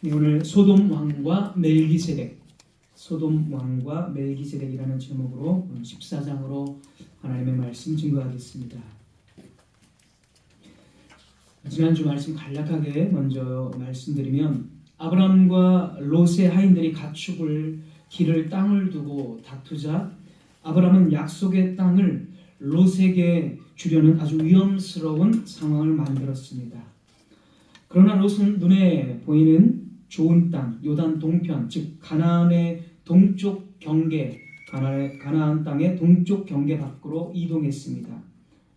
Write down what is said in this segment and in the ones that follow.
네, 오늘 소돔 왕과 멜기세덱이라는 제목으로 14장으로 하나님의 말씀 증거하겠습니다. 지난주 말씀 간략하게 먼저 말씀드리면, 아브라함과 롯의 하인들이 가축을 기를 땅을 두고 다투자 아브라함은 약속의 땅을 롯에게 주려는 아주 위험스러운 상황을 만들었습니다. 그러나 롯은 눈에 보이는 좋은 땅, 요단 동편, 즉 가나안의 동쪽 경계, 가나안 땅의 동쪽 경계 밖으로 이동했습니다.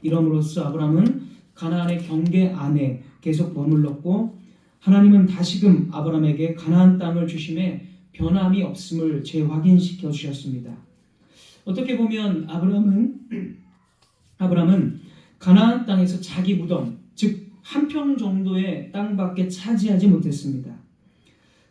이러므로써 아브라함은 가나안의 경계 안에 계속 머물렀고, 하나님은 다시금 아브라함에게 가나안 땅을 주심에 변함이 없음을 재확인시켜 주셨습니다. 어떻게 보면 아브라함은 가나안 땅에서 자기 무덤, 즉 한 평 정도의 땅밖에 차지하지 못했습니다.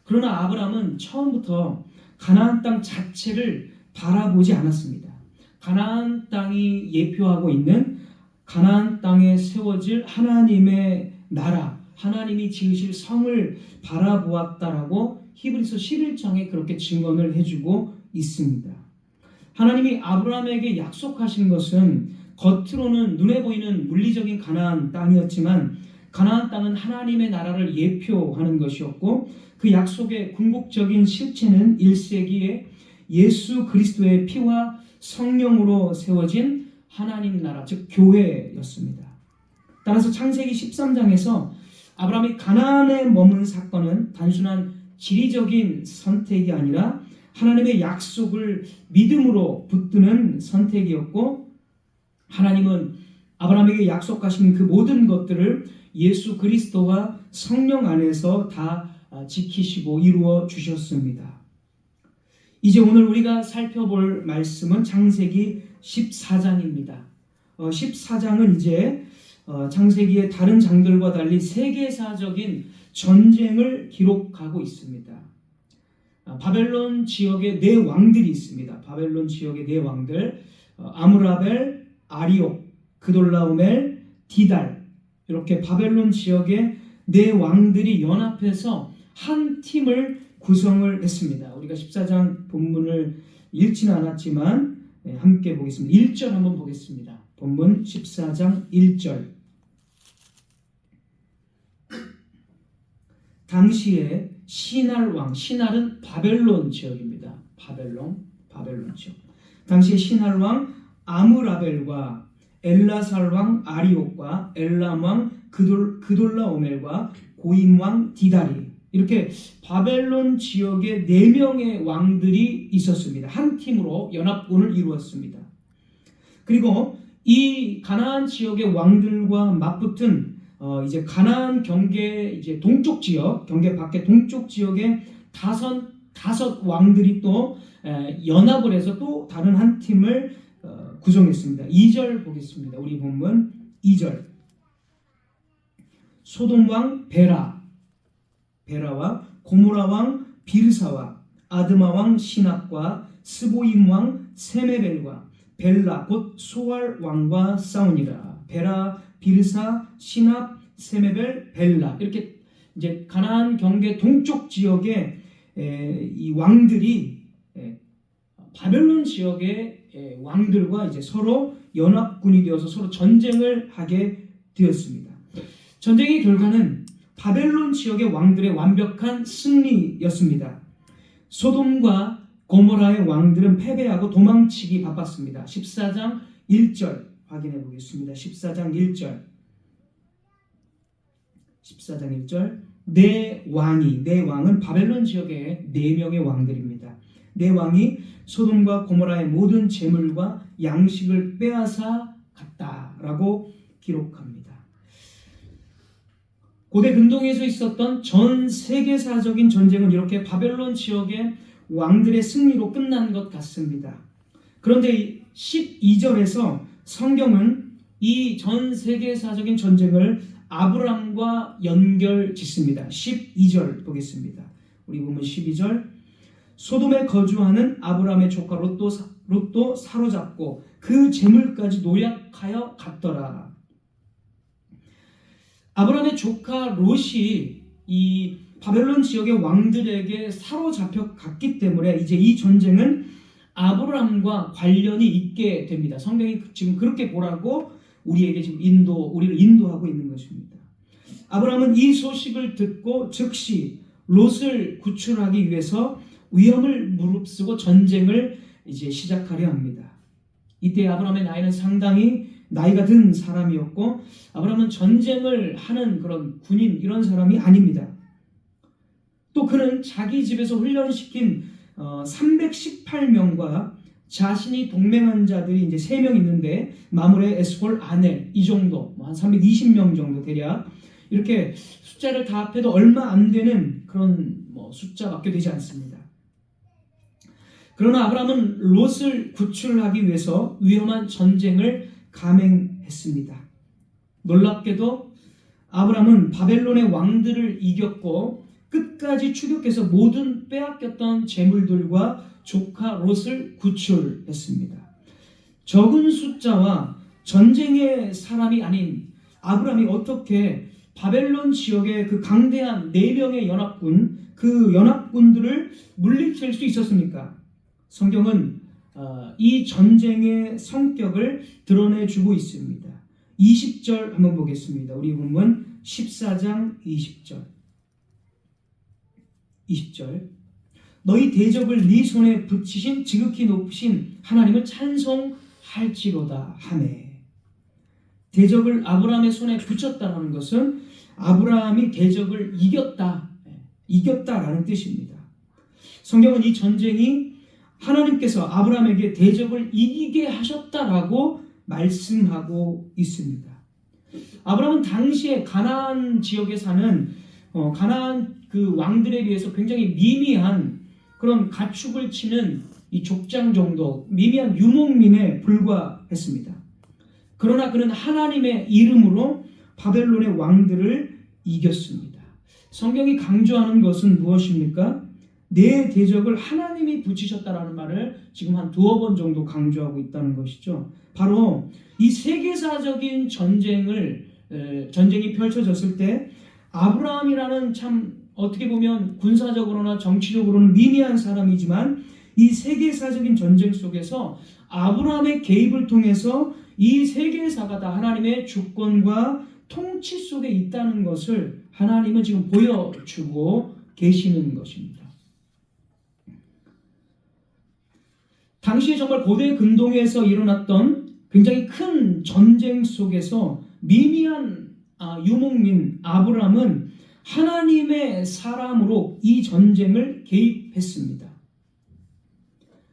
그러나 아브라함은 처음부터 가나안 땅 자체를 바라보지 않았습니다. 가나안 땅이 예표하고 있는 가나안 땅에 세워질 하나님의 나라, 하나님이 지으실 성을 바라보았다라고 히브리서 11장에 그렇게 증언을 해주고 있습니다. 하나님이 아브라함에게 약속하신 것은 겉으로는 눈에 보이는 물리적인 가나안 땅이었지만, 가나안 땅은 하나님의 나라를 예표하는 것이었고, 그 약속의 궁극적인 실체는 1세기에 예수 그리스도의 피와 성령으로 세워진 하나님 나라, 즉 교회였습니다. 따라서 창세기 13장에서 아브라함이 가나안에 머문 사건은 단순한 지리적인 선택이 아니라 하나님의 약속을 믿음으로 붙드는 선택이었고, 하나님은 아브라함에게 약속하신 그 모든 것들을 예수 그리스도와 성령 안에서 다 지키시고 이루어 주셨습니다. 이제 오늘 우리가 살펴볼 말씀은 창세기 14장입니다. 14장은 이제 창세기의 다른 장들과 달리 세계사적인 전쟁을 기록하고 있습니다. 바벨론 지역에 네 왕들이 있습니다. 바벨론 지역의 네 왕들, 아므라벨, 아리옥, 그돌라오멜, 디달, 이렇게 바벨론 지역의 네 왕들이 연합해서 한 팀을 구성을 했습니다. 우리가 14장 본문을 읽지는 않았지만 함께 보겠습니다. 1절 한번 보겠습니다. 본문 14장 1절. 당시에 시날 왕, 시날은 바벨론 지역입니다. 바벨론 지역. 당시에 시날 왕 아므라벨과 엘라살 왕 아리옥과 엘람 왕 그돌라오멜과 고임 왕 디달이, 이렇게 바벨론 지역에 4명의 왕들이 있었습니다. 한 팀으로 연합군을 이루었습니다. 그리고 이 가나안 지역의 왕들과 맞붙은 이제 가나안 경계 이제 동쪽 지역, 경계 밖의 동쪽 지역의 다섯 왕들이 또 연합을 해서 또 다른 한 팀을 구성했습니다. 2절 보겠습니다. 우리 본문 2절. 소돔 왕 베라와 고모라 왕 비르사와 아드마 왕 시납과 스보임 왕 세메벨과 벨라 곧 소알 왕과 싸우니라. 베라, 비르사, 시납, 세메벨, 벨라, 이렇게 이제 가나안 경계 동쪽 지역의 이 왕들이 바벨론 지역의 왕들과 이제 서로 연합군이 되어서 서로 전쟁을 하게 되었습니다. 전쟁의 결과는 바벨론 지역의 왕들의 완벽한 승리였습니다. 소돔과 고모라의 왕들은 패배하고 도망치기 바빴습니다. 14장 1절 확인해 보겠습니다. 14장 1절. 네 왕은 바벨론 지역의 4명의 왕들입니다. 네 왕이 소돔과 고모라의 모든 재물과 양식을 빼앗아 갔다라고 기록합니다. 고대 근동에서 있었던 전 세계사적인 전쟁은 이렇게 바벨론 지역의 왕들의 승리로 끝난 것 같습니다. 그런데 12절에서 성경은 이 전 세계사적인 전쟁을 아브람과 연결짓습니다. 12절 보겠습니다. 우리 보면 12절. 소돔에 거주하는 아브람의 조카 롯도 사로잡고 그 재물까지 노략하여 갔더라. 아브람의 조카 롯이 이 바벨론 지역의 왕들에게 사로잡혀 갔기 때문에 이제 이 전쟁은 아브라함과 관련이 있게 됩니다. 성경이 지금 그렇게 보라고 우리에게 지금 우리를 인도하고 있는 것입니다. 아브라함은 이 소식을 듣고 즉시 롯을 구출하기 위해서 위험을 무릅쓰고 전쟁을 이제 시작하려 합니다. 이때 아브라함의 나이는 상당히 나이가 든 사람이었고 아브라함은 전쟁을 하는 그런 군인 이런 사람이 아닙니다. 또 그는 자기 집에서 훈련시킨 318명과 자신이 동맹한 자들이 이제 3명 있는데 마므레, 에스콜, 아넬 이 정도 한 320명 정도 대략 이렇게 숫자를 다 합해도 얼마 안 되는 그런 숫자밖에 되지 않습니다. 그러나 아브라함은 롯을 구출하기 위해서 위험한 전쟁을 감행했습니다. 놀랍게도 아브라함은 바벨론의 왕들을 이겼고 끝까지 추격해서 모든 빼앗겼던 재물들과 조카 롯을 구출했습니다. 적은 숫자와 전쟁의 사람이 아닌 아브라함이 어떻게 바벨론 지역의 그 강대한 4명의 연합군, 그 연합군들을 물리칠 수 있었습니까? 성경은 이 전쟁의 성격을 드러내주고 있습니다. 20절 한번 보겠습니다. 우리 본문 14장 20절. 너희 대적을 네 손에 붙이신 지극히 높으신 하나님을 찬송할지로다 하네. 대적을 아브라함의 손에 붙였다는 것은 아브라함이 대적을 이겼다라는 뜻입니다. 성경은 이 전쟁이 하나님께서 아브라함에게 대적을 이기게 하셨다라고 말씀하고 있습니다. 아브라함은 당시에 가나안 지역에 사는 가나안 그 왕들에 비해서 굉장히 미미한 그런 가축을 치는 이 족장 정도 미미한 유목민에 불과했습니다. 그러나 그는 하나님의 이름으로 바벨론의 왕들을 이겼습니다. 성경이 강조하는 것은 무엇입니까? 내 대적을 하나님이 붙이셨다라는 말을 지금 한 2번 정도 강조하고 있다는 것이죠. 바로 이 세계사적인 전쟁이 펼쳐졌을 때 아브라함이라는 참 어떻게 보면 군사적으로나 정치적으로는 미미한 사람이지만 이 세계사적인 전쟁 속에서 아브라함의 개입을 통해서 이 세계사가 다 하나님의 주권과 통치 속에 있다는 것을 하나님은 지금 보여주고 계시는 것입니다. 당시에 정말 고대 근동에서 일어났던 굉장히 큰 전쟁 속에서 미미한 유목민 아브라함은 하나님의 사람으로 이 전쟁을 개입했습니다.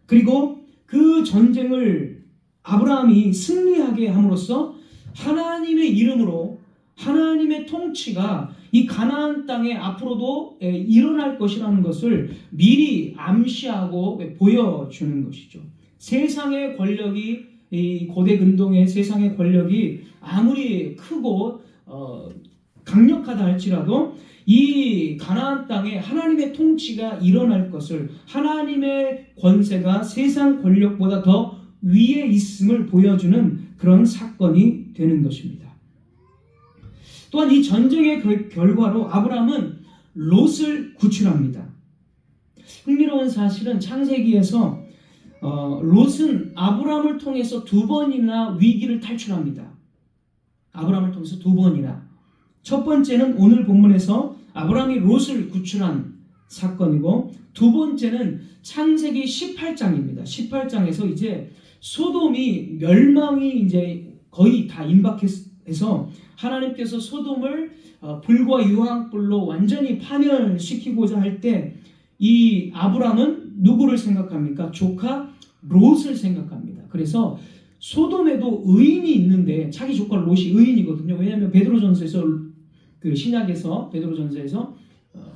그리고 그 전쟁을 아브라함이 승리하게 함으로써 하나님의 이름으로 하나님의 통치가 이 가나안 땅에 앞으로도 일어날 것이라는 것을 미리 암시하고 보여주는 것이죠. 세상의 권력이 이 고대 근동의 세상의 권력이 아무리 크고 강력하다 할지라도 이 가나안 땅에 하나님의 통치가 일어날 것을 하나님의 권세가 세상 권력보다 더 위에 있음을 보여주는 그런 사건이 되는 것입니다. 또한 이 전쟁의 결과로 아브라함은 롯을 구출합니다. 흥미로운 사실은 창세기에서 롯은 아브라함을 통해서 2번이나 위기를 탈출합니다. 아브라함을 통해서 2번이나. 첫 번째는 오늘 본문에서 아브라함이 롯을 구출한 사건이고 2번째는 창세기 18장입니다. 18장에서 이제 소돔이 멸망이 이제 거의 다 임박해서 하나님께서 소돔을 불과 유황불로 완전히 파멸시키고자 할 때 이 아브라함은 누구를 생각합니까? 조카 롯을 생각합니다. 그래서 소돔에도 의인이 있는데 자기 조카 롯이 의인이거든요. 왜냐하면 베드로전서에서 그 신약에서 베드로전서에서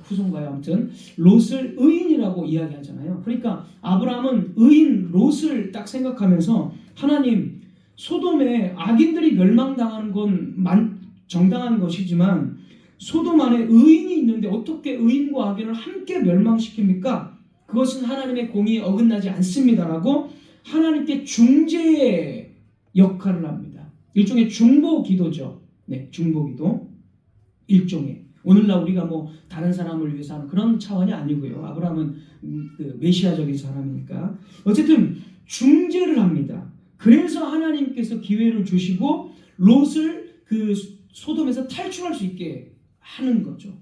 후손가요 아무튼 롯을 의인이라고 이야기하잖아요. 그러니까 아브라함은 의인 롯을 딱 생각하면서 하나님 소돔에 악인들이 멸망당하는 건 정당한 것이지만 소돔 안에 의인이 있는데 어떻게 의인과 악인을 함께 멸망시킵니까? 그것은 하나님의 공의에 어긋나지 않습니다라고 하나님께 중재의 역할을 합니다. 일종의 중보기도죠. 네, 중보기도. 일종의 오늘날 우리가 뭐 다른 사람을 위해서 하는 그런 차원이 아니고요. 아브라함은 그 메시아적인 사람이니까 어쨌든 중재를 합니다. 그래서 하나님께서 기회를 주시고 롯을 그 소돔에서 탈출할 수 있게 하는 거죠.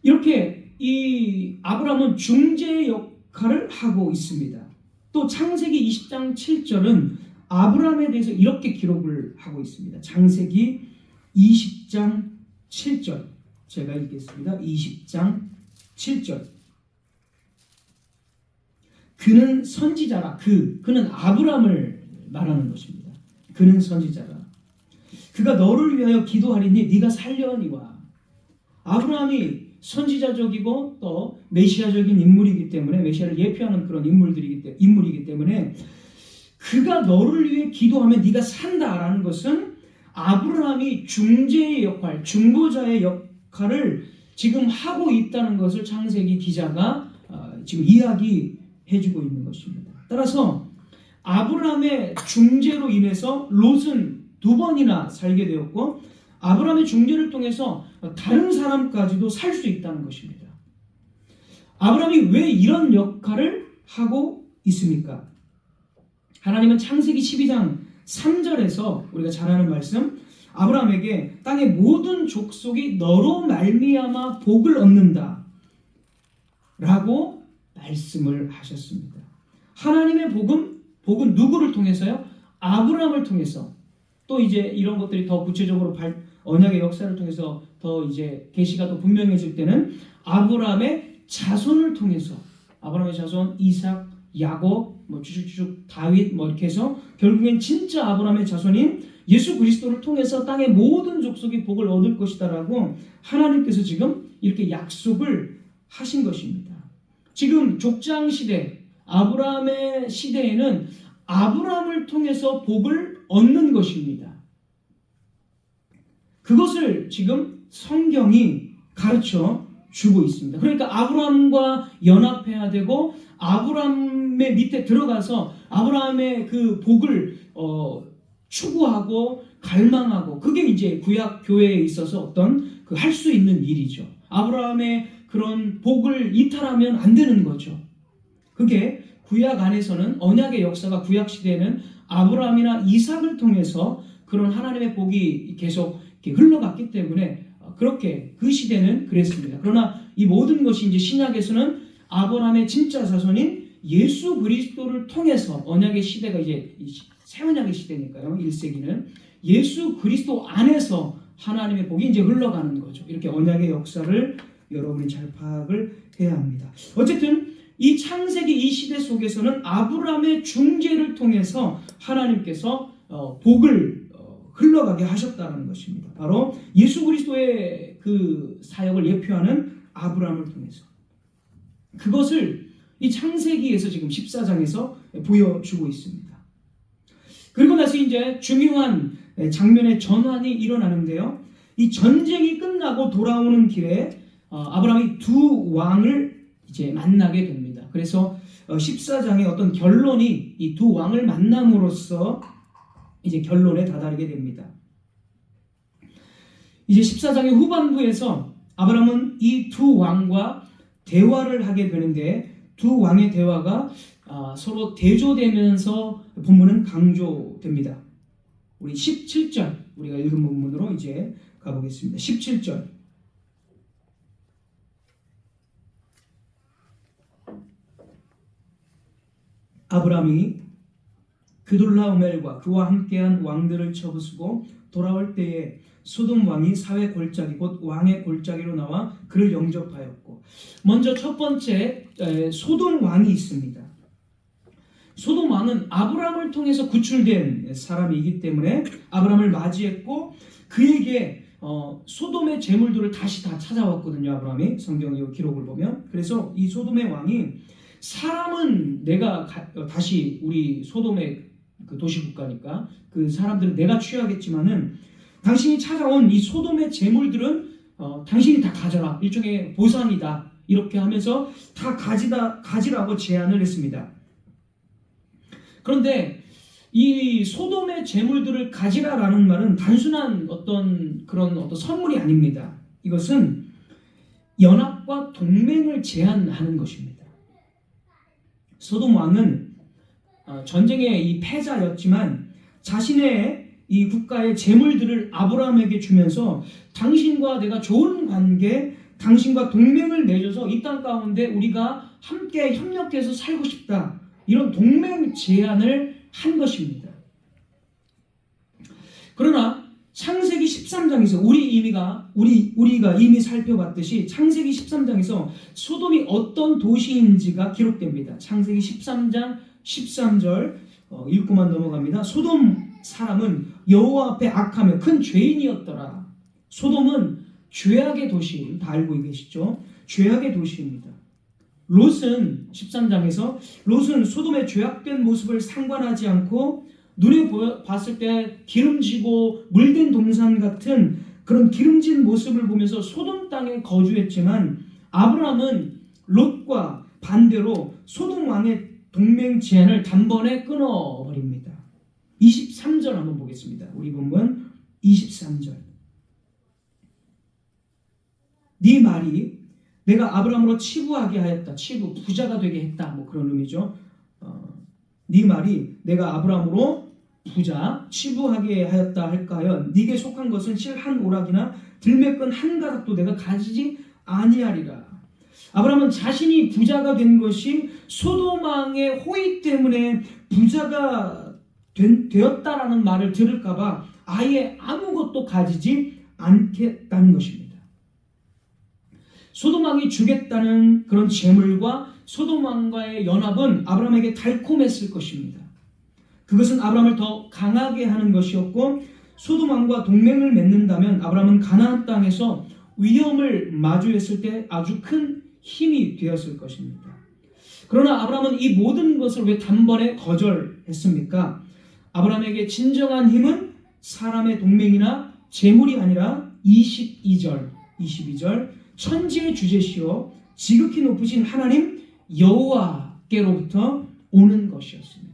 이렇게 이 아브라함은 중재 역할을 하고 있습니다. 또 창세기 20장 7절은 아브라함에 대해서 이렇게 기록을 하고 있습니다. 창세기 20장 7절 제가 읽겠습니다. 20장 7절 그는 선지자라. 그는 아브라함을 말하는 것입니다. 그는 선지자라. 그가 너를 위하여 기도하리니 네가 살려니와. 아브라함이 선지자적이고 또 메시아적인 인물이기 때문에 메시아를 예표하는 그런 인물이기 때문에 그가 너를 위해 기도하면 네가 산다라는 것은 아브라함이 중재의 역할, 중보자의 역할을 지금 하고 있다는 것을 창세기 기자가 지금 이야기해주고 있는 것입니다. 따라서 아브라함의 중재로 인해서 롯은 2번이나 살게 되었고 아브라함의 중재를 통해서 다른 사람까지도 살 수 있다는 것입니다. 아브라함이 왜 이런 역할을 하고 있습니까? 하나님은 창세기 12장 3절에서 우리가 잘 아는 말씀 아브라함에게 땅의 모든 족속이 너로 말미암아 복을 얻는다 라고 말씀을 하셨습니다. 하나님의 복은 누구를 통해서요? 아브라함을 통해서 또 이제 이런 것들이 더 구체적으로 언약의 역사를 통해서 더 이제 계시가 더 분명해질 때는 아브라함의 자손을 통해서 아브라함의 자손 이삭, 야곱, 뭐 쭉쭉쭉 다윗 뭐 이렇게 해서 결국엔 진짜 아브라함의 자손인 예수 그리스도를 통해서 땅의 모든 족속이 복을 얻을 것이다라고 하나님께서 지금 이렇게 약속을 하신 것입니다. 지금 족장 시대 아브라함의 시대에는 아브라함을 통해서 복을 얻는 것입니다. 그것을 지금 성경이 가르쳐 주고 있습니다. 그러니까 아브라함과 연합해야 되고 아브라함의 밑에 들어가서 아브라함의 그 복을 추구하고 갈망하고 그게 이제 구약 교회에 있어서 어떤 그 할 수 있는 일이죠. 아브라함의 그런 복을 이탈하면 안 되는 거죠. 그게 구약 안에서는 언약의 역사가 구약 시대에는 아브라함이나 이삭을 통해서 그런 하나님의 복이 계속 이렇게 흘러갔기 때문에 그렇게 그 시대는 그랬습니다. 그러나 이 모든 것이 이제 신약에서는 아브라함의 진짜 자손인 예수 그리스도를 통해서 언약의 시대가 이제 새 언약의 시대니까요. 1세기는 예수 그리스도 안에서 하나님의 복이 이제 흘러가는 거죠. 이렇게 언약의 역사를 여러분이 잘 파악을 해야 합니다. 어쨌든 이 창세기 이 시대 속에서는 아브라함의 중재를 통해서 하나님께서 복을 흘러가게 하셨다는 것입니다. 바로 예수 그리스도의 그 사역을 예표하는 아브라함을 통해서 그것을 이 창세기에서 지금 14장에서 보여주고 있습니다. 그리고 나서 이제 중요한 장면의 전환이 일어나는데요. 이 전쟁이 끝나고 돌아오는 길에 아브라함이 2 왕을 이제 만나게 됩니다. 그래서 14장의 어떤 결론이 이 2 왕을 만남으로써 이제 결론에 다다르게 됩니다. 이제 14장의 후반부에서 아브라함은 이 2 왕과 대화를 하게 되는데 2 왕의 대화가 서로 대조되면서 본문은 강조됩니다. 우리 17절 우리가 읽은 본문으로 이제 가보겠습니다. 17절 아브라함이 그돌라오멜과 그와 함께한 왕들을 쳐부수고 돌아올 때에 소돔 왕이 사회 골짜기 곧 왕의 골짜기로 나와 그를 영접하였고 먼저 첫 번째 소돔 왕이 있습니다. 소돔 왕은 아브라함을 통해서 구출된 사람이기 때문에 아브라함을 맞이했고 그에게 소돔의 재물들을 다시 다 찾아왔거든요. 아브라함이 성경의 기록을 보면 그래서 이 소돔의 왕이 사람은 내가 다시 우리 소돔의 그 도시국가니까 그 사람들은 내가 취하겠지만은 당신이 찾아온 이 소돔의 재물들은 당신이 다 가져라. 일종의 보상이다. 이렇게 하면서 다 가지라고 제안을 했습니다. 그런데 이 소돔의 재물들을 가지라라는 말은 단순한 어떤 선물이 아닙니다. 이것은 연합과 동맹을 제안하는 것입니다. 소돔 왕은 전쟁의 이 패자였지만 자신의 이 국가의 재물들을 아브라함에게 주면서 당신과 내가 좋은 관계, 당신과 동맹을 맺어서 이 땅 가운데 우리가 함께 협력해서 살고 싶다. 이런 동맹 제안을 한 것입니다. 그러나 창세기 13장에서 우리가 이미 살펴봤듯이 창세기 13장에서 소돔이 어떤 도시인지가 기록됩니다. 창세기 13장 13절 읽고만 넘어갑니다. 소돔 사람은 여호와 앞에 악하며 큰 죄인이었더라. 소돔은 죄악의 도시, 다 알고 계시죠? 죄악의 도시입니다. 롯은 13장에서 롯은 소돔의 죄악된 모습을 상관하지 않고 눈에 봤을 때 기름지고 물든 동산 같은 그런 기름진 모습을 보면서 소돔 땅에 거주했지만 아브라함은 롯과 반대로 소돔 왕의 동맹 제안을 단번에 끊어버립니다. 23절 한번 보겠습니다. 우리 본문 23절. 네 말이 내가 아브라함으로 치부하게 하였다. 치부, 부자가 되게 했다. 뭐 그런 의미죠. 네 말이 내가 아브라함으로 부자, 치부하게 하였다 할까요? 네게 속한 것은 실 한 오락이나 들매끈 한 가닥도 내가 가지지 아니하리라. 아브라함은 자신이 부자가 된 것이 소돔 왕의 호의 때문에 부자가 되었다라는 말을 들을까봐 아예 아무것도 가지지 않겠다는 것입니다. 소돔 왕이 주겠다는 그런 재물과 소돔 왕과의 연합은 아브라함에게 달콤했을 것입니다. 그것은 아브라함을 더 강하게 하는 것이었고 소돔 왕과 동맹을 맺는다면 아브라함은 가나안 땅에서 위험을 마주했을 때 아주 큰 힘이 되었을 것입니다. 그러나 아브라함은 이 모든 것을 왜 단번에 거절했습니까? 아브라함에게 진정한 힘은 사람의 동맹이나 재물이 아니라 22절 천지의 주제시요 지극히 높으신 하나님 여호와께로부터 오는 것이었습니다.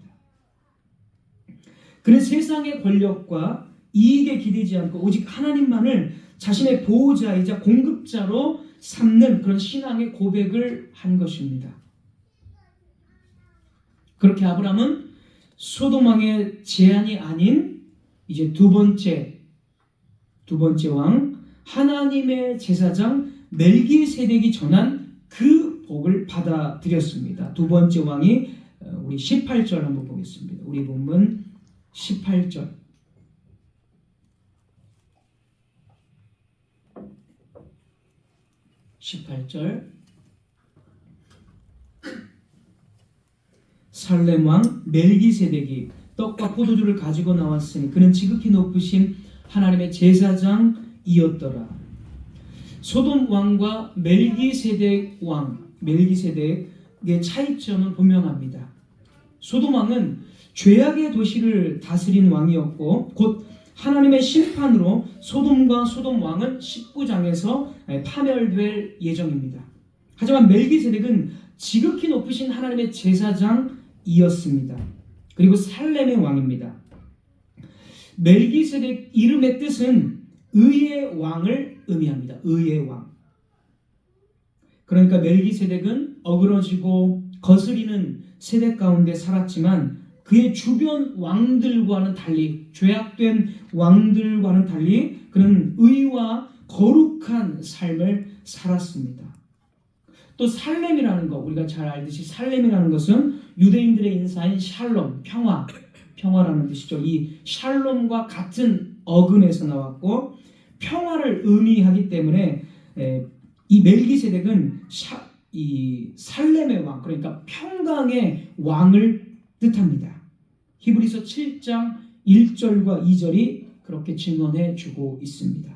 그는 세상의 권력과 이익에 기대지 않고 오직 하나님만을 자신의 보호자이자 공급자로 삼는 그런 신앙의 고백을 한 것입니다. 그렇게 아브라함은 소돔 왕의 제안이 아닌 이제 두 번째 왕 하나님의 제사장 멜기세덱이 전한 그 복을 받아들였습니다. 두 번째 왕이 우리 18절 한번 보겠습니다. 우리 본문 18절. 18절. 살렘 왕 멜기세덱이 떡과 포도주를 가지고 나왔으니 그는 지극히 높으신 하나님의 제사장이었더라. 소돔 왕과 멜기세덱의 차이점은 분명합니다. 소돔 왕은 죄악의 도시를 다스린 왕이었고 곧 하나님의 심판으로 소돔과 소돔 왕은 19장에서 파멸될 예정입니다. 하지만 멜기세덱은 지극히 높으신 하나님의 제사장이었습니다. 그리고 살렘의 왕입니다. 멜기세덱 이름의 뜻은 의의 왕을 의미합니다. 의의 왕. 그러니까 멜기세덱은 어그러지고 거스리는 세대 가운데 살았지만 그의 주변 왕들과는 달리 죄악된 왕들과는 달리 그는 의와 거룩한 삶을 살았습니다. 또 살렘이라는 것 우리가 잘 알듯이 살렘이라는 것은 유대인들의 인사인 샬롬, 평화라는 뜻이죠. 이 샬롬과 같은 어근에서 나왔고 평화를 의미하기 때문에 이 멜기세덱은 이 살렘의 왕 그러니까 평강의 왕을 뜻합니다. 히브리서 7장 1절과 2절이 그렇게 증언해 주고 있습니다.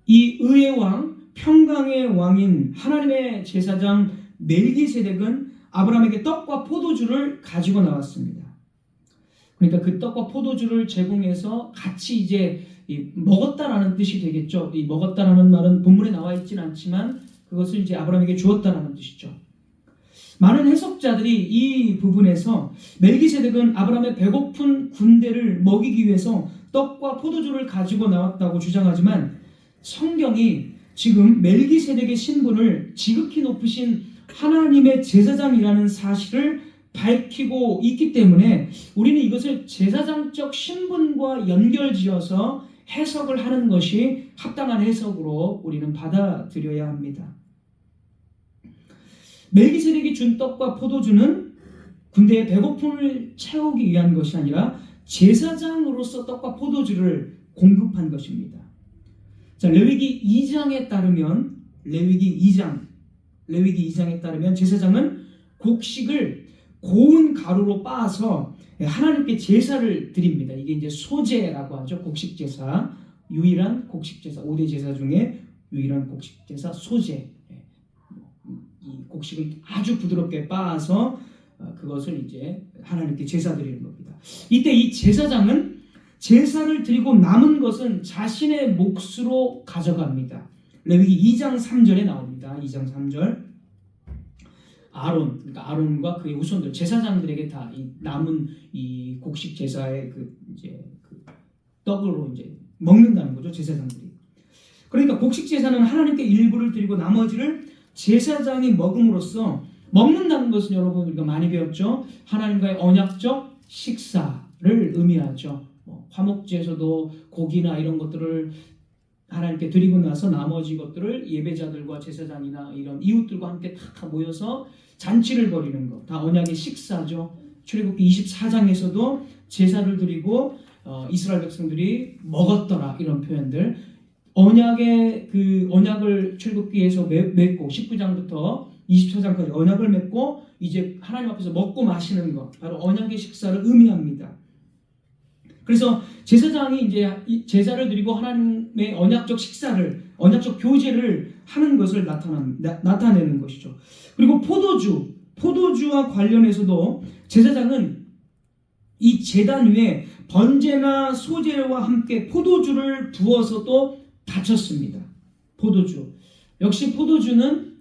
이 의의 왕, 평강의 왕인 하나님의 제사장 멜기세덱은 아브라함에게 떡과 포도주를 가지고 나왔습니다. 그러니까 그 떡과 포도주를 제공해서 같이 이제 먹었다라는 뜻이 되겠죠. 이 먹었다라는 말은 본문에 나와 있지는 않지만 그것을 이제 아브라함에게 주었다라는 뜻이죠. 많은 해석자들이 이 부분에서 멜기세덱은 아브라함의 배고픈 군대를 먹이기 위해서 떡과 포도주를 가지고 나왔다고 주장하지만 성경이 지금 멜기세덱의 신분을 지극히 높으신 하나님의 제사장이라는 사실을 밝히고 있기 때문에 우리는 이것을 제사장적 신분과 연결지어서 해석을 하는 것이 합당한 해석으로 우리는 받아들여야 합니다. 멜기세덱이 준 떡과 포도주는 군대의 배고픔을 채우기 위한 것이 아니라 제사장으로서 떡과 포도주를 공급한 것입니다. 자, 레위기 2장에 따르면 제사장은 곡식을 고운 가루로 빻아서 하나님께 제사를 드립니다. 이게 이제 소제라고 하죠. 곡식 제사, 유일한 곡식 제사, 5대 제사 중에 유일한 곡식 제사 소제. 이 곡식을 아주 부드럽게 빻아서 그것을 이제 하나님께 제사 드리는 겁니다. 이때 이 제사장은 제사를 드리고 남은 것은 자신의 몫으로 가져갑니다. 레위기 2장 3절에 나옵니다. 2장 3절. 그러니까 아론과 그의 후손들 제사장들에게 다 이 남은 이 곡식 제사의 그 떡으로 이제 먹는다는 거죠. 제사장들이. 그러니까 곡식 제사는 하나님께 일부를 드리고 나머지를 제사장이 먹음으로써 먹는다는 것은 여러분 우리가 많이 배웠죠. 하나님과의 언약적 식사를 의미하죠. 화목제에서도 고기나 이런 것들을 하나님께 드리고 나서 나머지 것들을 예배자들과 제사장이나 이런 이웃들과 함께 다 모여서 잔치를 벌이는 것, 다 언약의 식사죠. 출애굽기 24장에서도 제사를 드리고 이스라엘 백성들이 먹었더라 이런 표현들. 언약을 출애굽기에서 맺고 19장부터 24장까지 언약을 맺고 이제 하나님 앞에서 먹고 마시는 것, 바로 언약의 식사를 의미합니다. 그래서 제사장이 이제 제사를 드리고 하나님의 언약적 식사를, 언약적 교제를 하는 것을 나타내는 것이죠. 그리고 포도주와 관련해서도 제사장은 이 제단 위에 번제나 소제와 함께 포도주를 부어서 또 바쳤습니다. 포도주. 역시 포도주는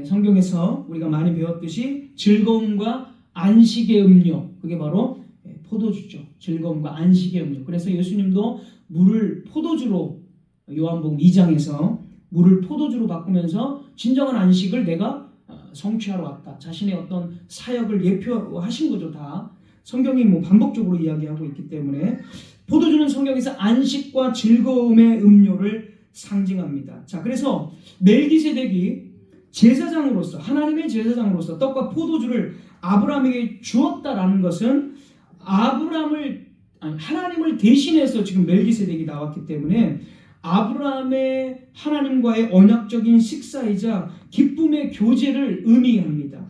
성경에서 우리가 많이 배웠듯이 즐거움과 안식의 음료, 그게 바로 포도주죠. 즐거움과 안식의 음료. 그래서 예수님도 물을 포도주로, 요한복음 2장에서 물을 포도주로 바꾸면서 진정한 안식을 내가 성취하러 왔다. 자신의 어떤 사역을 예표하신 거죠. 다 성경이 반복적으로 이야기하고 있기 때문에 포도주는 성경에서 안식과 즐거움의 음료를 상징합니다. 자, 그래서 멜기세덱이 제사장으로서, 하나님의 제사장으로서 떡과 포도주를 아브라함에게 주었다라는 것은 하나님을 대신해서 지금 멜기세덱이 나왔기 때문에 아브라함의 하나님과의 언약적인 식사이자 기쁨의 교제를 의미합니다.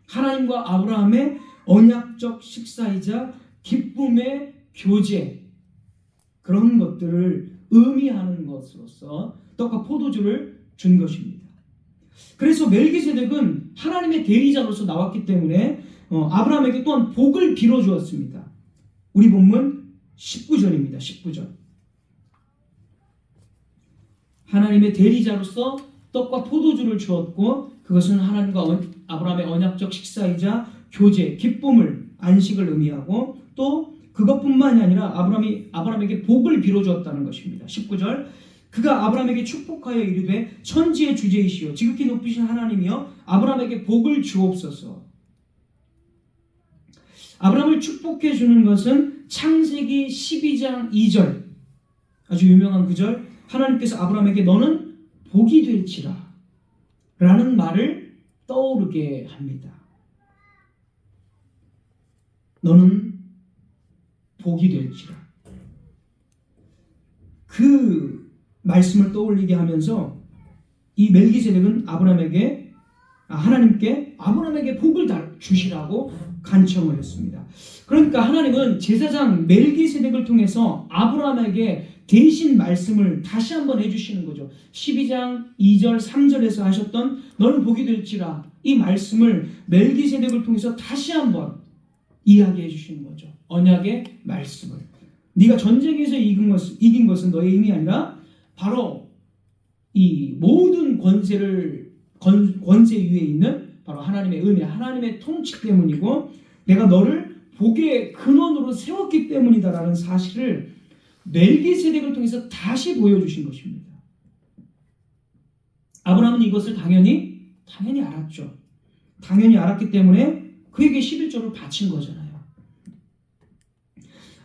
하나님과 아브라함의 언약적 식사이자 기쁨의 교제, 그런 것들을 의미하는 것으로서 떡과 포도주를 준 것입니다. 그래서 멜기세덱은 하나님의 대리자로서 나왔기 때문에 아브라함에게 또한 복을 빌어주었습니다. 우리 본문 19절입니다. 19절. 하나님의 대리자로서 떡과 포도주를 주었고 그것은 하나님과 아브라함의 언약적 식사이자 교제, 기쁨을, 안식을 의미하고 또 그것뿐만이 아니라 아브라함에게 복을 빌어주었다는 것입니다. 19절. 그가 아브라함에게 축복하여 이르되 천지의 주제이시오 지극히 높으신 하나님이여 아브라함에게 복을 주옵소서. 아브라함을 축복해 주는 것은 창세기 12장 2절, 아주 유명한 구절. 하나님께서 아브라함에게 너는 복이 될지라 라는 말을 떠오르게 합니다. 너는 복이 될지라. 그 말씀을 떠올리게 하면서 이 멜기세덱은 하나님께 아브라함에게 복을 주시라고 간청을 했습니다. 그러니까 하나님은 제사장 멜기세덱을 통해서 아브라함에게 대신 말씀을 다시 한번 해주시는 거죠. 12장 2절 3절에서 하셨던 너는 복이 될지라 이 말씀을 멜기세덱을 통해서 다시 한번 이야기해 주시는 거죠. 언약의 말씀을. 네가 전쟁에서 이긴 것은 너의 힘이 아니라 바로 이 모든 권세를 권세 위에 있는 바로 하나님의 은혜, 하나님의 통치 때문이고 내가 너를 복의 근원으로 세웠기 때문이다라는 사실을 멜기세덱을 통해서 다시 보여주신 것입니다. 아브라함은 이것을 당연히 알았죠. 당연히 알았기 때문에 그에게 11조를 바친 거잖아요.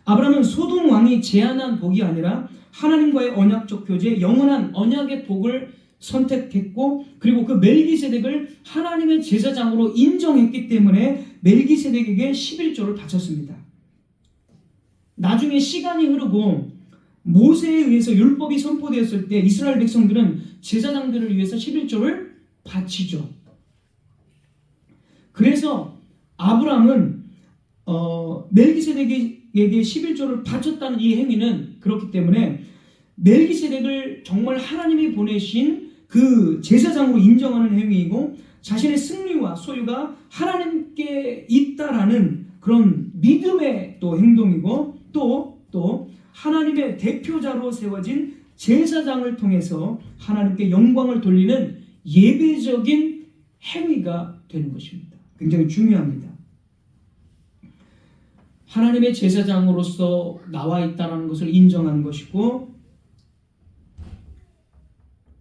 아브라함은 소돔 왕이 제안한 복이 아니라 하나님과의 언약적 교제, 영원한 언약의 복을 선택했고 그리고 그 멜기세덱을 하나님의 제사장으로 인정했기 때문에 멜기세덱에게 11조를 바쳤습니다. 나중에 시간이 흐르고 모세에 의해서 율법이 선포되었을 때 이스라엘 백성들은 제사장들을 위해서 11조를 바치죠. 그래서 아브라함은 멜기세덱에게 11조를 바쳤다는 이 행위는 그렇기 때문에 멜기세덱을 정말 하나님이 보내신 그 제사장으로 인정하는 행위이고 자신의 승리와 소유가 하나님께 있다라는 그런 믿음의 또 행동이고 또 하나님의 대표자로 세워진 제사장을 통해서 하나님께 영광을 돌리는 예배적인 행위가 되는 것입니다. 굉장히 중요합니다. 하나님의 제사장으로서 나와 있다는 것을 인정한 것이고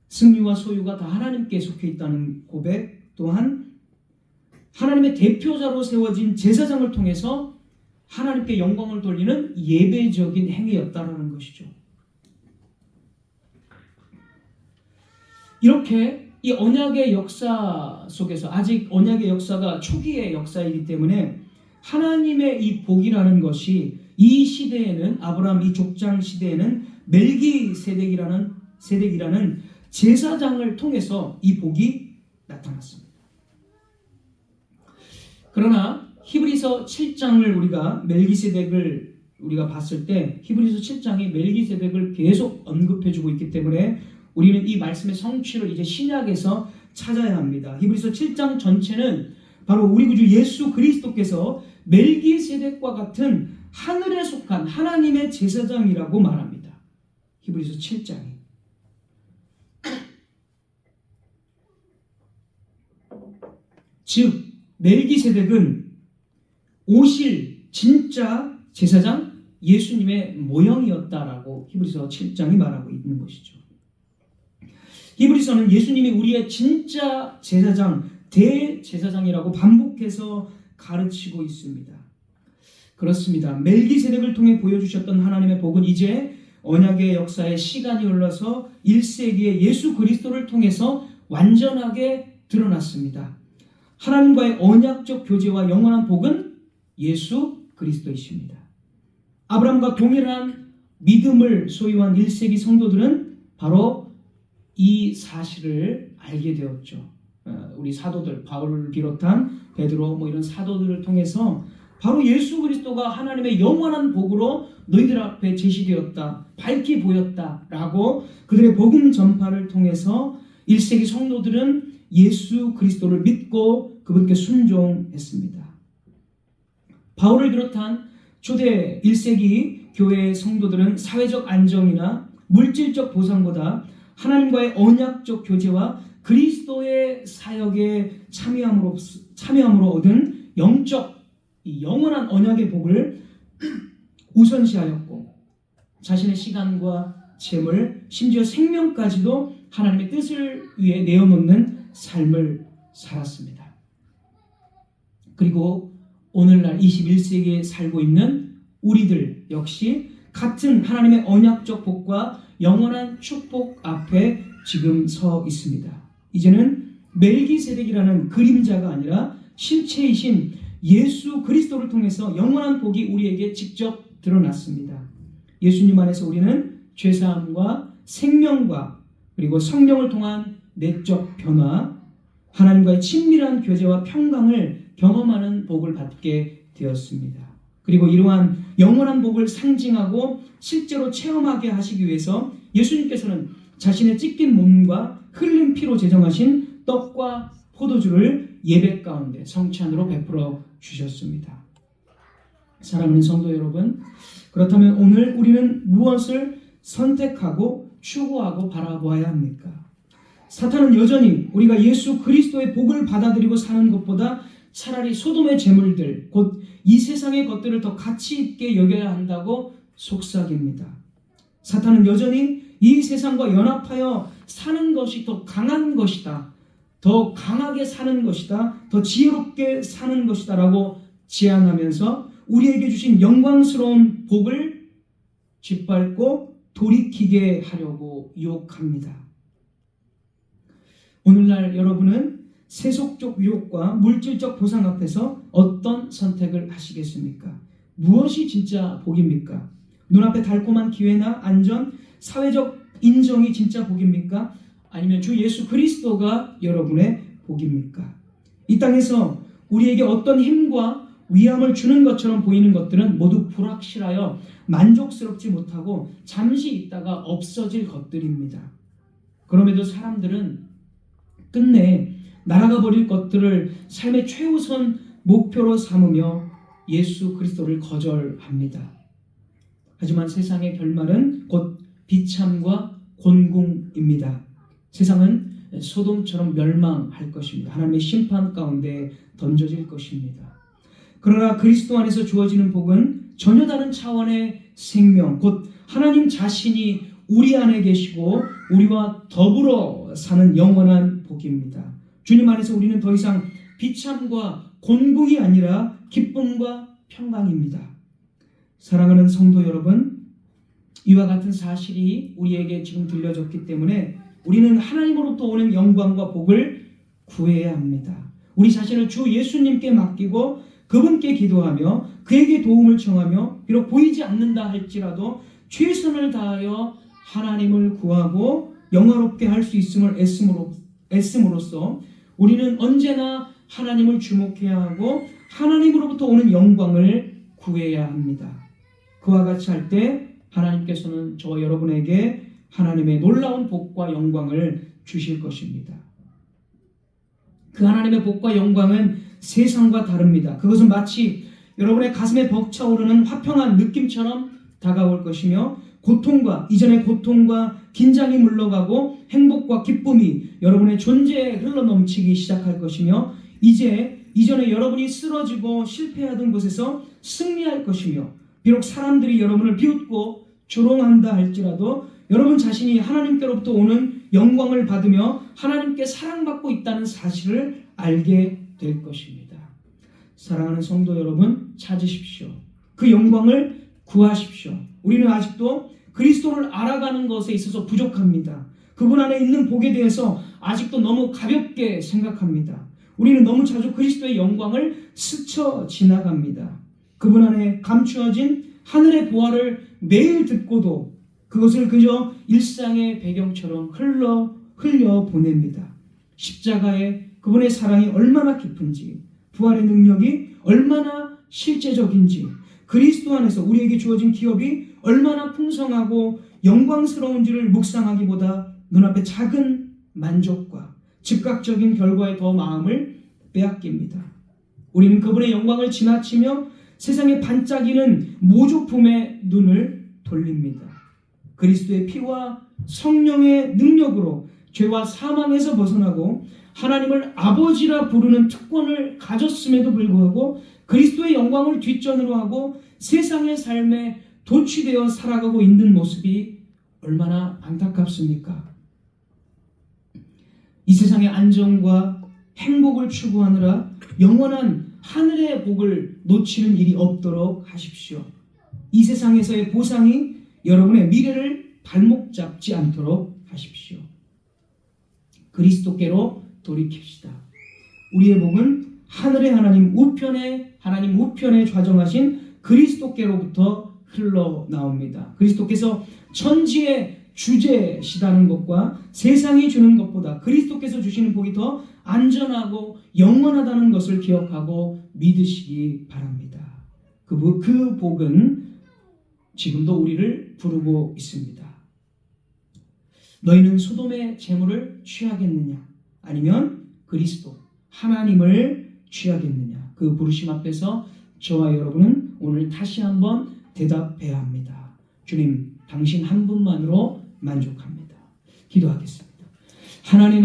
승리와 소유가 다 하나님께 속해 있다는 고백, 또한 하나님의 대표자로 세워진 제사장을 통해서 하나님께 영광을 돌리는 예배적인 행위였다는 것이죠. 이렇게 이 언약의 역사 속에서 아직 언약의 역사가 초기의 역사이기 때문에 하나님의 이 복이라는 것이 이 시대에는 아브라함 이 족장 시대에는 멜기세덱이라는 제사장을 통해서 이 복이 나타났습니다. 그러나 히브리서 7장을 우리가 봤을 때 히브리서 7장이 멜기세덱을 계속 언급해주고 있기 때문에 우리는 이 말씀의 성취를 이제 신약에서 찾아야 합니다. 히브리서 7장 전체는 바로 우리 구주 예수 그리스도께서 멜기세덱과 같은 하늘에 속한 하나님의 제사장이라고 말합니다. 히브리서 7장이. 즉 멜기세덱은 오실 진짜 제사장 예수님의 모형이었다라고 히브리서 7장이 말하고 있는 것이죠. 히브리서는 예수님이 우리의 진짜 제사장, 대제사장이라고 반복해서 가르치고 있습니다. 그렇습니다. 멜기세덱을 통해 보여주셨던 하나님의 복은 이제 언약의 역사에 시간이 흘러서 1세기의 예수 그리스도를 통해서 완전하게 드러났습니다. 하나님과의 언약적 교제와 영원한 복은 예수 그리스도이십니다. 아브라함과 동일한 믿음을 소유한 1세기 성도들은 바로 이 사실을 알게 되었죠. 우리 사도들, 바울을 비롯한 베드로 이런 사도들을 통해서 바로 예수 그리스도가 하나님의 영원한 복으로 너희들 앞에 제시되었다, 밝히 보였다라고 그들의 복음 전파를 통해서 1세기 성도들은 예수 그리스도를 믿고 그분께 순종했습니다. 바울을 비롯한 초대 1세기 교회의 성도들은 사회적 안정이나 물질적 보상보다 하나님과의 언약적 교제와 그리스도의 사역에 참여함으로 얻은 영원한 언약의 복을 우선시하였고 자신의 시간과 재물, 심지어 생명까지도 하나님의 뜻을 위해 내어놓는 삶을 살았습니다. 그리고 오늘날 21세기에 살고 있는 우리들 역시 같은 하나님의 언약적 복과 영원한 축복 앞에 지금 서 있습니다. 이제는 멜기세덱이라는 그림자가 아니라 실체이신 예수 그리스도를 통해서 영원한 복이 우리에게 직접 드러났습니다. 예수님 안에서 우리는 죄사함과 생명과 그리고 성령을 통한 내적 변화, 하나님과의 친밀한 교제와 평강을 경험하는 복을 받게 되었습니다. 그리고 이러한 영원한 복을 상징하고 실제로 체험하게 하시기 위해서 예수님께서는 자신의 찢긴 몸과 흘린 피로 제정하신 떡과 포도주를 예배 가운데 성찬으로 베풀어 주셨습니다. 사랑하는 성도 여러분, 그렇다면 오늘 우리는 무엇을 선택하고 추구하고 바라보아야 합니까? 사탄은 여전히 우리가 예수 그리스도의 복을 받아들이고 사는 것보다 차라리 소돔의 재물들, 곧 이 세상의 것들을 더 가치 있게 여겨야 한다고 속삭입니다. 사탄은 여전히 이 세상과 연합하여 사는 것이 더 강한 것이다, 더 강하게 사는 것이다, 더 지혜롭게 사는 것이다 라고 제안하면서 우리에게 주신 영광스러운 복을 짓밟고 돌이키게 하려고 유혹합니다. 오늘날 여러분은 세속적 유혹과 물질적 보상 앞에서 어떤 선택을 하시겠습니까? 무엇이 진짜 복입니까? 눈앞에 달콤한 기회나 안전, 사회적 인정이 진짜 복입니까? 아니면 주 예수 그리스도가 여러분의 복입니까? 이 땅에서 우리에게 어떤 힘과 위함을 주는 것처럼 보이는 것들은 모두 불확실하여 만족스럽지 못하고 잠시 있다가 없어질 것들입니다. 그럼에도 사람들은 끝내 날아가 버릴 것들을 삶의 최우선 목표로 삼으며 예수 그리스도를 거절합니다. 하지만 세상의 결말은 곧 비참과 곤궁입니다. 세상은 소돔처럼 멸망할 것입니다. 하나님의 심판 가운데 던져질 것입니다. 그러나 그리스도 안에서 주어지는 복은 전혀 다른 차원의 생명, 곧 하나님 자신이 우리 안에 계시고 우리와 더불어 사는 영원한 복입니다. 주님 안에서 우리는 더 이상 비참과 곤궁이 아니라 기쁨과 평강입니다. 사랑하는 성도 여러분, 이와 같은 사실이 우리에게 지금 들려졌기 때문에 우리는 하나님으로부터 오는 영광과 복을 구해야 합니다. 우리 자신을 주 예수님께 맡기고 그분께 기도하며 그에게 도움을 청하며 비록 보이지 않는다 할지라도 최선을 다하여 하나님을 구하고 영화롭게 할 수 있음을 애씀으로써 우리는 언제나 하나님을 주목해야 하고 하나님으로부터 오는 영광을 구해야 합니다. 그와 같이 할 때 하나님께서는 저와 여러분에게 하나님의 놀라운 복과 영광을 주실 것입니다. 그 하나님의 복과 영광은 세상과 다릅니다. 그것은 마치 여러분의 가슴에 벅차오르는 화평한 느낌처럼 다가올 것이며 이전의 고통과 긴장이 물러가고 행복과 기쁨이 여러분의 존재에 흘러넘치기 시작할 것이며 이전에 여러분이 쓰러지고 실패하던 곳에서 승리할 것이며 비록 사람들이 여러분을 비웃고 조롱한다 할지라도 여러분 자신이 하나님께로부터 오는 영광을 받으며 하나님께 사랑받고 있다는 사실을 알게 될 것입니다. 사랑하는 성도 여러분, 찾으십시오. 그 영광을 구하십시오. 우리는 아직도 그리스도를 알아가는 것에 있어서 부족합니다. 그분 안에 있는 복에 대해서 아직도 너무 가볍게 생각합니다. 우리는 너무 자주 그리스도의 영광을 스쳐 지나갑니다. 그분 안에 감추어진 하늘의 보화를 매일 듣고도 그것을 그저 일상의 배경처럼 흘려 보냅니다. 십자가의 그분의 사랑이 얼마나 깊은지, 부활의 능력이 얼마나 실제적인지, 그리스도 안에서 우리에게 주어진 기업이 얼마나 풍성하고 영광스러운지를 묵상하기보다 눈앞의 작은 만족과 즉각적인 결과에 더 마음을 빼앗깁니다. 우리는 그분의 영광을 지나치며 세상에 반짝이는 모조품에 눈을 돌립니다. 그리스도의 피와 성령의 능력으로 죄와 사망에서 벗어나고 하나님을 아버지라 부르는 특권을 가졌음에도 불구하고 그리스도의 영광을 뒷전으로 하고 세상의 삶에 도취되어 살아가고 있는 모습이 얼마나 안타깝습니까? 이 세상의 안정과 행복을 추구하느라 영원한 하늘의 복을 놓치는 일이 없도록 하십시오. 이 세상에서의 보상이 여러분의 미래를 발목 잡지 않도록 하십시오. 그리스도께로 돌이킵시다. 우리의 복은 하늘의 하나님 우편에 좌정하신 그리스도께로부터 흘러나옵니다. 그리스도께서 천지의 주제시다는 것과 세상이 주는 것보다 그리스도께서 주시는 복이 더 안전하고 영원하다는 것을 기억하고 믿으시기 바랍니다. 그 복은 지금도 우리를 부르고 있습니다. 너희는 소돔의 재물을 취하겠느냐? 아니면 그리스도 하나님을 취하겠느냐? 그 부르심 앞에서 저와 여러분은 오늘 다시 한번 대답해야 합니다. 주님, 당신 한 분만으로 만족합니다. 기도하겠습니다. 하나님